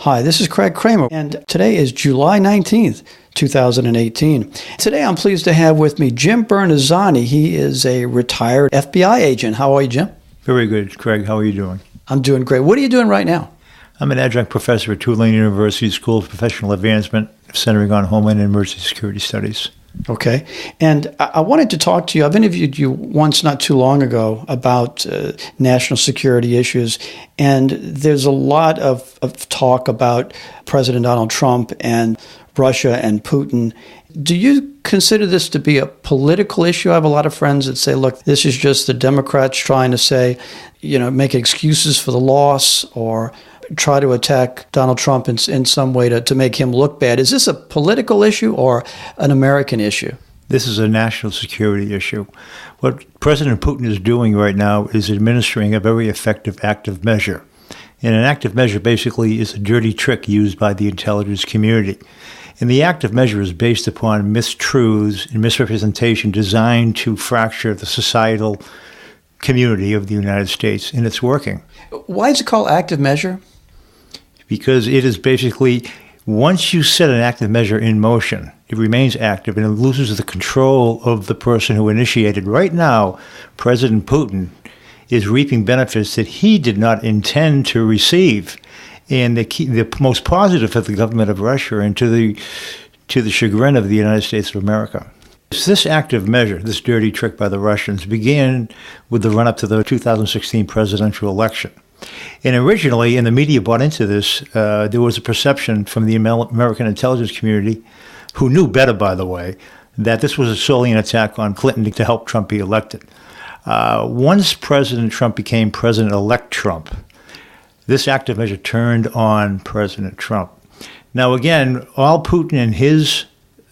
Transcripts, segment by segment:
Hi, this is Craig Kramer, and today is July 19th, 2018. Today I'm pleased to have with me Jim Bernazzani. He is a retired FBI agent. How are you, Jim? Very good, Craig. How are you doing? I'm doing great. What are you doing right now? I'm an adjunct professor at Tulane University School of Professional Advancement, centering on Homeland and Emergency Security Studies. Okay. And I wanted to talk to you. I've interviewed you once not too long ago about national security issues. And there's a lot of talk about President Donald Trump and Russia and Putin. Do you consider this to be a political issue? I have a lot of friends that say, look, this is just the Democrats trying to say, make excuses for the loss or try to attack Donald Trump in some way to make him look bad. Is this a political issue or an American issue? This is a national security issue. What President Putin is doing right now is administering a very effective active measure. And an active measure basically is a dirty trick used by the intelligence community. And the active measure is based upon mistruths and misrepresentation designed to fracture the societal community of the United States, and it's working. Why is it called active measure? Because it is basically, once you set an active measure in motion, it remains active and it loses the control of the person who initiated. Right now, President Putin is reaping benefits that he did not intend to receive. And the most positive for the government of Russia and to the chagrin of the United States of America. This active measure, this dirty trick by the Russians, began with the run-up to the 2016 presidential election. And originally, and the media bought into this, there was a perception from the American intelligence community, who knew better, by the way, that this was solely an attack on Clinton to help Trump be elected. Once President Trump became President-elect Trump, this active measure turned on President Trump. Now, again, all Putin and his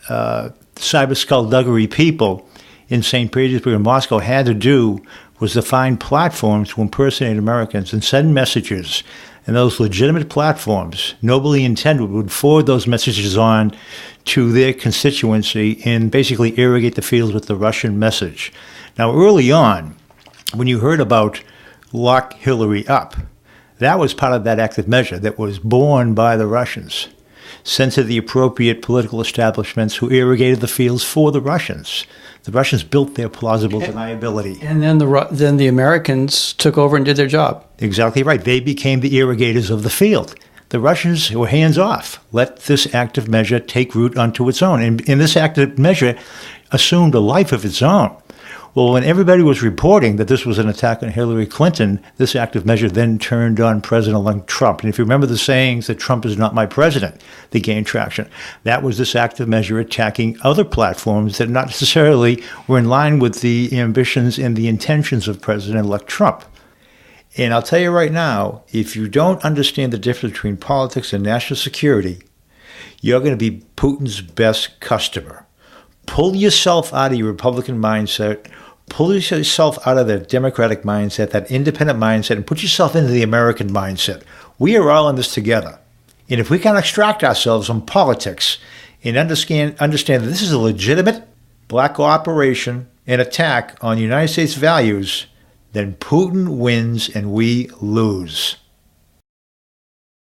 cyber skullduggery people in St. Petersburg and Moscow had to do was to find platforms to impersonate Americans and send messages. And those legitimate platforms, nobly intended, would forward those messages on to their constituency and basically irrigate the fields with the Russian message. Now, early on, when you heard about Lock Hillary Up, that was part of that active measure that was borne by the Russians, sent to the appropriate political establishments who irrigated the fields for the Russians. The Russians built their plausible deniability. And then the Americans took over and did their job. Exactly right. They became the irrigators of the field. The Russians were hands off, let this active measure take root unto its own. And this active measure assumed a life of its own. Well, when everybody was reporting that this was an attack on Hillary Clinton, this active measure then turned on President-elect Trump. And if you remember the sayings that Trump is not my president, they gained traction. That was this active measure attacking other platforms that not necessarily were in line with the ambitions and the intentions of President-elect Trump. And I'll tell you right now, if you don't understand the difference between politics and national security, you're going to be Putin's best customer. Pull yourself out of your Republican mindset. Pull yourself out of that democratic mindset, that independent mindset, and put yourself into the American mindset. We are all in this together. And if we can extract ourselves from politics and understand that this is a legitimate black operation and attack on United States values, then Putin wins and we lose.